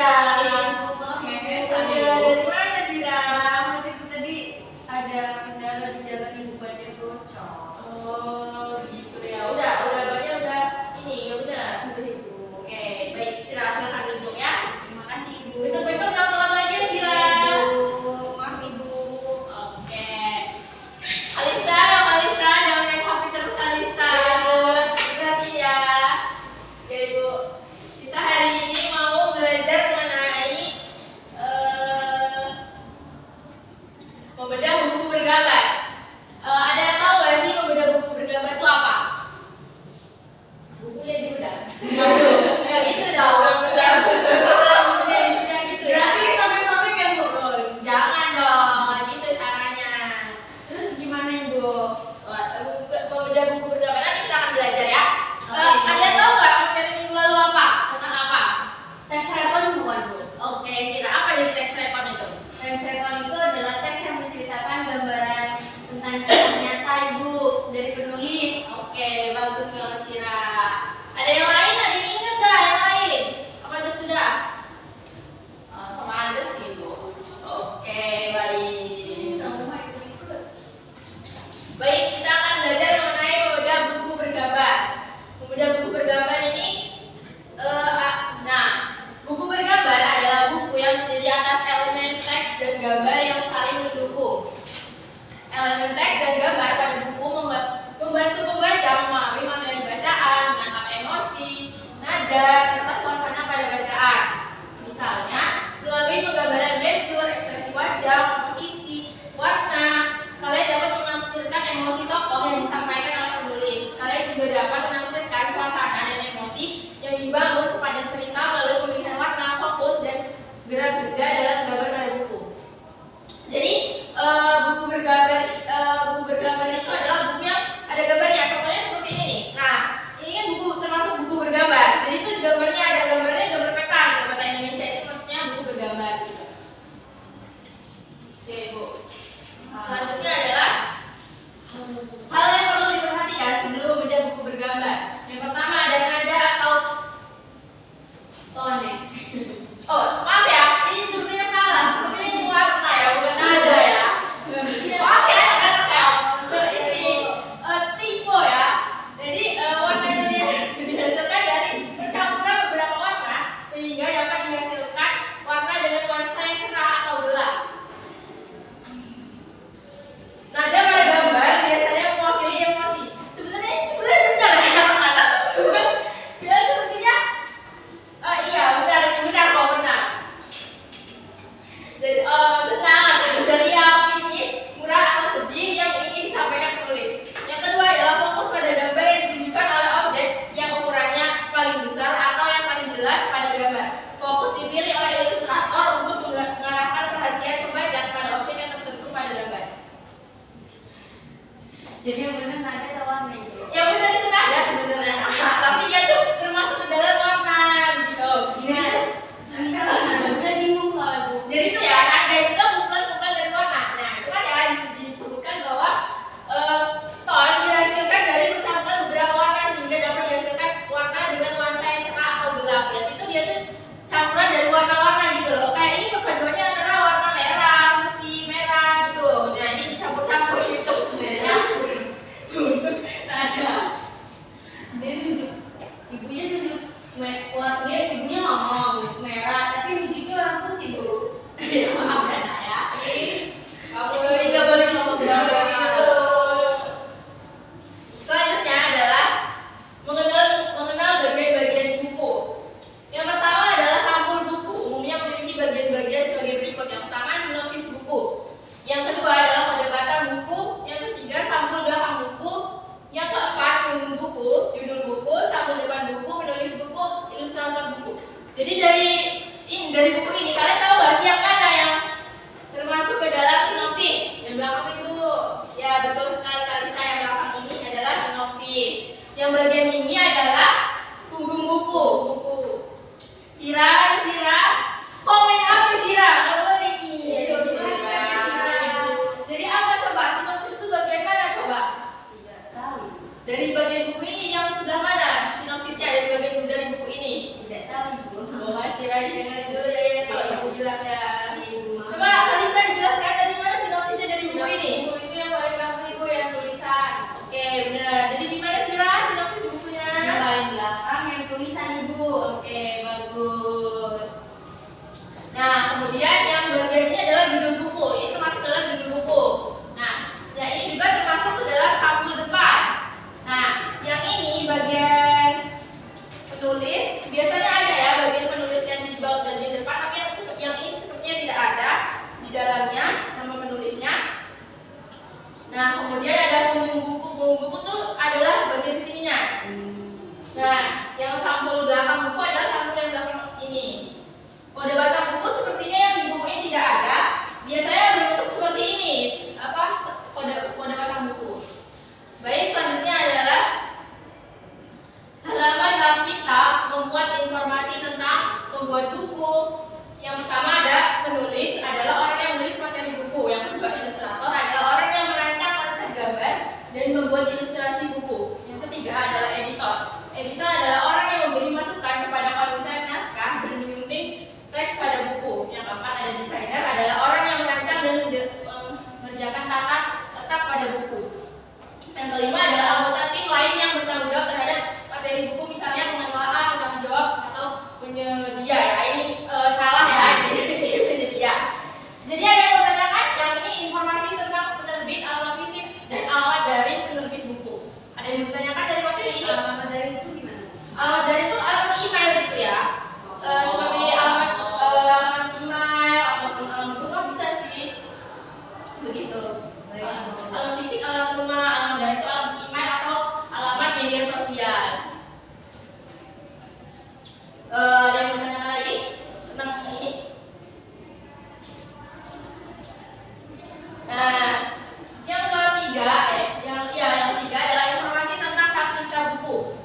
Sira? Maaf ya guys, Dari mana Sira? tadi ada kendala di jalan ibu bannya bocor. Oh gitu ya. Udah banyak udah ini ya udah. Sudah ibu. Oke, baik Sira silakan duduk ya. Terima kasih ibu. Besok-besok jangan telat lagi ya Sira. Ibu, maaf ibu. Oke. Kalista jangan main HP terus Kalista. Perhatiin ya. Ya Ibu. Kita hari ini mau belajar mengenai membedah buku bergambar. Ada yang tahu gak sih membedah buku bergambar itu apa? Buku yang dibedah. Ya gitu dong. Masalah buku yang dibedah gitu ya. Berarti sampai-sampai kan bu? Jangan dong, nggak gitu caranya. Terus gimana ibu? Membedah buku bergambar nanti kita akan belajar ya. Oke. Ada yang tahu nggak materi minggu lalu apa? Tentang apa? Teks rekon bukan bu? Oke, Sira, apa jadi teks rekon itu? Teks rekon itu adalah teks yang menceritakan gambaran tentang kisah nyata ibu dari penulis. Oke, bagus banget Sira. Ada yang lain? Ada yang ingat nggak yang lain? Apa sudah? Sama ada sih ibu. Oke, baik. Kamu mau ikut? Baik, kita akan belajar mengenai membedah buku bergambar. Membedah buku bergambar ini, buku bergambar adalah buku yang terdiri atas elemen teks dan gambar yang saling mendukung. Elemen teks dan gambar pada buku membantu pembaca memahami materi bacaan, menangkap emosi, nada, serta suasana pada bacaan. Misalnya, melalui penggambaran gestur, ekspresi wajah, komposisi, warna, kalian dapat menafsirkan emosi tokoh yang disampaikan oleh penulis. Kalian juga dapat menafsirkan suasana dan emosi yang dibangun sepanjang cerita melalui pemilihan warna, fokus, dan gerak-gerda dalam gambar pada buku. Jadi buku bergambar itu adalah buku yang ada gambarnya. Contohnya seperti ini nih. Nah, ini kan buku termasuk buku bergambar. Jadi itu gambarnya ada gambarnya gambar peta. Gitu. Peta Indonesia itu maksudnya buku bergambar. Gitu. Oke, Bu. Selanjutnya adalah hal yang perlu diperhatikan sebelum membedah buku bergambar. Yang pertama ada nada atau tone. Oh, maaf ya, ini sepertinya salah. Sepertinya ini warna ya, bukan nada ya. Maaf ya, anak-anak ya. Ini tipe ya. Jadi warna itu dihasilkan dari percampuran beberapa warna sehingga dapat dihasilkan warna dengan nuansa yang cerah atau gelap. Nada pada gambar biasanya mewakili emosi. Sebenarnya benar ya anak-anak. Cuman ya sepertinya iya benar kok benar. Jadi senang, ceria, optimis, murah atau sedih yang ingin disampaikan penulis. Yang kedua adalah fokus pada gambar yang ditunjukkan oleh objek yang ukurannya paling besar atau yang paling jelas pada gambar. Fokus dipilih oleh ilustrator untuk mengarahkan perhatian pembaca pada objek yang tertentu pada gambar. Jadi yang benar nada atau warna ibu? Ya benar itu nada sebenarnya, tapi dia tuh termasuk ke dalam warna gitu. Iya. Saya bingung soal bu. Jadi itu ya nada itu kan kumpulan-kumpulan dari warna. Nah itu kan ya disebutkan bahwa tone dihasilkan dari percampuran beberapa warna sehingga dapat dihasilkan warna dengan nuansa yang cerah atau gelap. Berarti itu dia tuh campuran dari warna-warna gitu loh. Kayak ini perpaduannya antara warna merah, putih, merah gitu. Nah ini dicampur-campur gitu. Ya. Nada. Dia duduk, ibunya duduk, ibunya ngomong merah, tapi duduknya orang putih bu. Ya maaf ya nak ya. Kamu nggak boleh ngomong drama gitu. Selanjutnya adalah mengenal bagian-bagian buku. Yang pertama adalah sampul buku. Umumnya memiliki bagian-bagian sebagai berikut. Yang pertama sinopsis buku. Yang kedua adalah pendekatan buku. Yang ketiga sampul belakang buku. Yang keempat punggung buku, judul buku, sampul depan buku, penulis buku, ilustrator buku. Jadi dari buku ini kalian tahu nggak sih yang mana yang termasuk ke dalam sinopsis? Yang belakang itu. Ya betul sekali Kalista, yang belakang ini adalah sinopsis. Yang bagian ini adalah punggung buku. Sira, komen apa Sira? Nggak boleh nih. Perhatikan ya Sira. Jadi apa coba sinopsis itu bagian mana coba? Tidak tahu. Dari bagian buku ini yang sebelah mana? Sinopsisnya dari buku ini. Tidak tahu ibu. Sira, dengerin dulu ya tulisannya. Ibu. Coba Kalista dijelaskan tadi mana sinopsisnya dari buku ini? Buku itu yang paling belakang itu yang tulisan. Oke, benar. Jadi gimana sih Ra sinopsis bukunya? Yang paling belakang yang tulisan ibu. Oke, bagus. Nah, kemudian yang bagian ini adalah judul buku. Ini termasuk dalam judul buku. Nah, yang ini juga termasuk ke dalam sampul depan. Nah, yang ini bagian penulis. Biasanya ada ya bagian penulis yang di bawah bagian depan, tapi yang ini sepertinya tidak ada di dalamnya nama penulisnya. Nah, kemudian ada punggung buku. Punggung buku tuh adalah bagian sininya. Nah, yang sampul belakang buku adalah sampul yang belakang ini. Kode batang buku sepertinya yang di buku ini tidak ada. Biasanya berbentuk seperti ini. Apa kode batang buku? Baik, selanjutnya adalah halaman hak cipta membuat informasi tentang pembuat buku. Yang pertama ada penulis, adalah orang yang menulis materi buku. Yang kedua ilustrator adalah orang yang merancang konsep gambar dan membuat ilustrasi buku. Yang ketiga adalah editor. Editor adalah orang yang memberi masukan kepada konsep naskah dan menyunting teks pada buku. Yang keempat ada desainer, adalah orang yang merancang dan mengerjakan tata letak pada buku. Yang kelima adalah anggota tim lain yang bertanggung jawab terhadap materi buku, misalnya pengelolaan, penanggung jawab atau penyedia. Ya, ini salah ya, jadi penyedia. Jadi ada yang bertanyakan, yang ini informasi tentang penerbit, alamat fisik dan alamat dari penerbit buku. Ada yang bertanyakan dari materi ini? Alamat dari itu gimana? Alamat dari itu alamat email gitu ya. Seperti alamat email ataupun alamat rumah bisa sih. Begitu. Alamat fisik, alamat rumah, alamat dari itu alamat email atau alamat media sosial. Ada yang bertanya lagi tentang ini? Nah, yang ketiga, yang ketiga adalah informasi tentang hak cipta buku.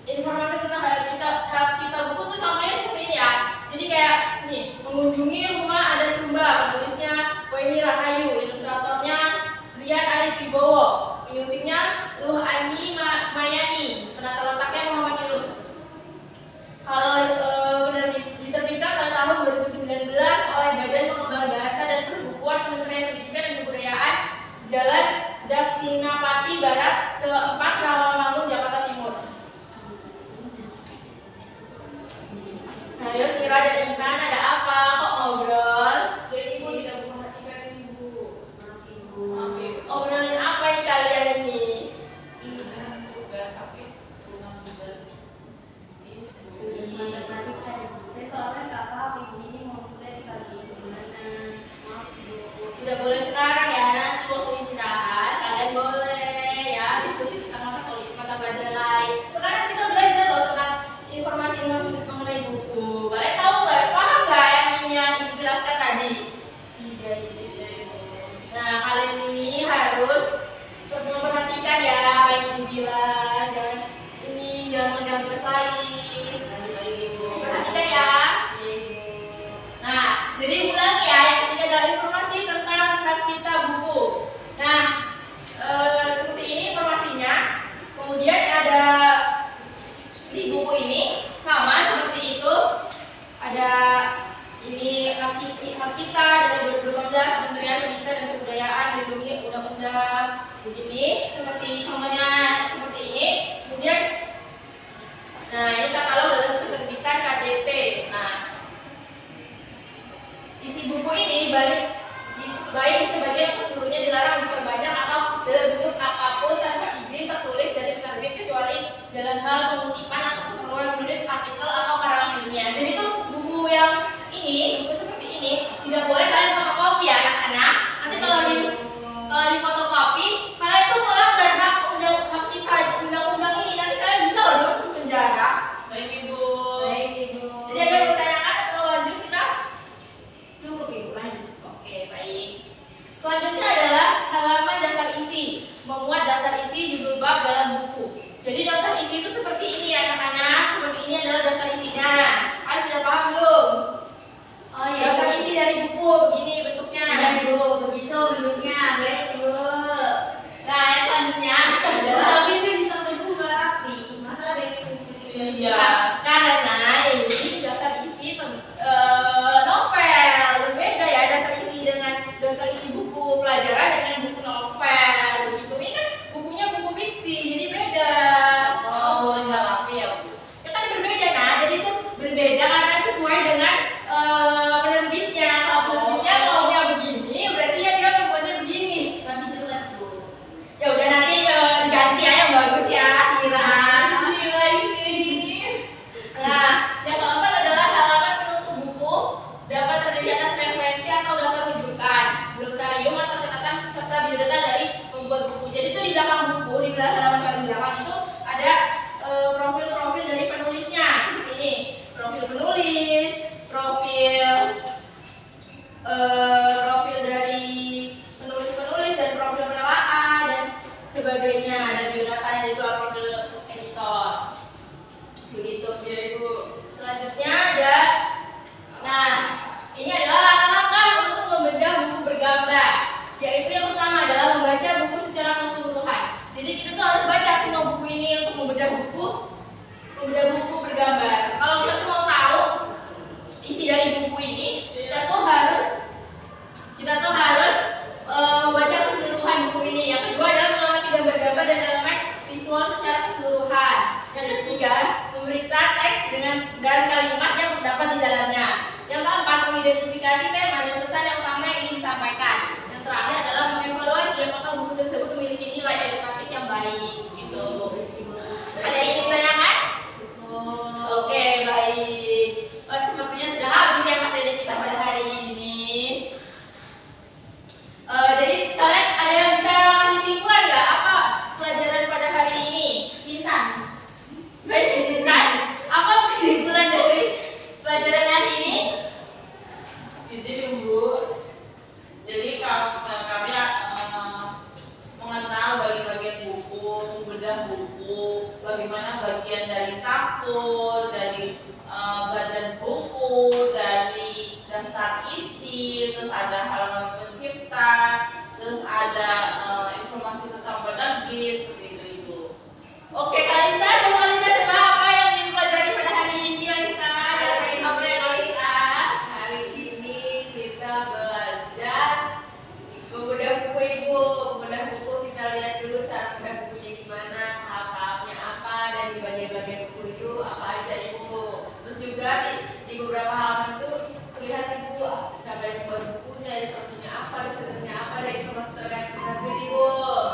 Informasi tentang hak cipta buku itu contohnya seperti ini ya. Jadi kayak nih, mengunjungi rumah ada Cumba, penulisnya Weni Rahayu, ilustratornya Rian Aris Wibowo, penyuntingnya Luh Ani Mayani, penata letaknya Muhammad Yunus. Kalau diterbitkan pada tahun 2019 oleh Badan Pengembangan Bahasa dan Perbukuan Kementerian Pendidikan dan Kebudayaan, Jalan Daksinapati Barat ke-4, Rawamangun, Jakarta Timur. Ayo Sira dan Intan, ada apa? Kok ngobrol? Jadi ibu tidak memperhatikan ini ibu. Maaf ibu. Ngobrolin apa nih kalian ini? Matematika ibu. Saya soalnya nggak paham ibu ini mau kuliah di kali ini gimana. Maaf ibu. Tidak boleh sekarang ya, nanti waktu istirahat kalian boleh ya diskusi tentang mata pelajaran lain. Sekarang kita belajar loh tentang informasi mengenai buku. Kalian tahu nggak? Paham nggak yang ini yang ibu jelaskan tadi? Tidak ibu. Nah, kalian ini harus memperhatikan ya apa yang ibu bilang. Jangan mengganggu tugas lain. Perhatikan ya. Nah, jadi ulangi ya. Yang ketiga adalah informasi tentang hak cipta buku. Nah, seperti ini informasinya. Kemudian ada di buku ini sama seperti itu. Ada ini hak cipta dari 2018, Kementerian Pendidikan dan Kebudayaan dilindungi undang-undang. Begini, seperti contohnya seperti ini. Kemudian nah, ini katalog dalam keterbitan KDT. Nah, isi buku ini baik sebagian seluruhnya dilarang diperbanyak atau dalam bentuk apapun tanpa izin tertulis dari penerbit kecuali dalam hal pengutipan atau keperluan menulis artikel atau karangan ilmiah. Jadi tuh buku yang ini, buku seperti ini tidak boleh kalian fotokopi ya anak-anak. Nanti kalau di fotokopi kalian tuh melanggar hak cipta undang-undang ini. Nanti kalian bisa loh masuk penjara. Baik ibu. Baik ibu. Jadi ada yang bertanyakan atau lanjut kita? Cukup ibu lanjut. Oke, baik. Selanjutnya adalah halaman daftar isi. Memuat daftar isi judul bab dalam buku. Jadi daftar isi itu seperti ini ya anak-anak. Seperti ini adalah daftar isinya. Kalian sudah paham belum? Oh iya. Daftar isi dari buku begini bentuknya. Iya ibu, begitu bentuknya. Baik ibu. Nah, yang selanjutnya adalah Tapi itu yang bisa ibu nggak rapi. Masa ada yang karena ini daftar isi novel. profil dari penulis-penulis dan profil penelaa dan sebagainya, dan biodatanya itu profil editor. Begitu ya Ibu. Selanjutnya ada, nah ini adalah langkah-langkah untuk membedah buku bergambar, yaitu yang pertama adalah membaca buku secara keseluruhan. Jadi kita tuh harus baca semua buku ini untuk membedah buku bergambar. Kalau kita tuh mau tahu isi dari buku ini, kita tuh harus membaca keseluruhan buku ini. Yang kedua adalah mengamati gambar-gambar dan elemen visual secara keseluruhan. Yang ketiga, memeriksa teks dan kalimat yang terdapat di dalamnya. Yang keempat, mengidentifikasi tema dan pesan yang utama yang ingin disampaikan. Yang terakhir adalah mengevaluasi apakah buku tersebut memiliki nilai edukatif yang baik. Gitu. Ada yang ingin ditanyakan? Oke, baik. Sepertinya sudah habis ya materi kita pada hari ini. Jadi kalian ada yang bisa kasih kesimpulan nggak apa pelajaran pada hari ini? Intan, baik Intan, apa kesimpulan dari pelajaran hari ini? Jadi Bu, jadi kami mengenal bagian-bagian buku, membedah buku, bagaimana bagian dari saku, dari badan buku, dari daftar isi, terus ada halaman pencipta, terus ada informasi tentang penerbit, seperti itu Ibu. Oke, Kalista, coba apa yang dipelajari pada hari ini, Kalista? Dari Kalista, hari ini kita belajar membedah buku Ibu. Membedah buku, kita lihat dulu cara membedah bukunya gimana, tahap-tahapnya apa, dan di bagian-bagian buku itu apa aja Ibu. Terus juga di beberapa halaman itu lihat Ibu siapa yang buat bukunya, instruksinya apa, deskripsinya apa, dan informasi terkait penerbit Ibu.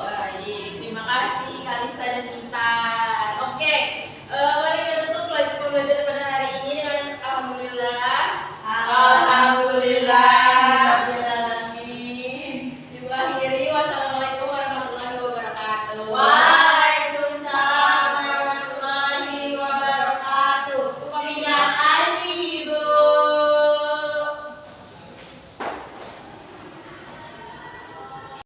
Baik, terima kasih Kalista dan Intan. Oke, mari kita tutup pembelajaran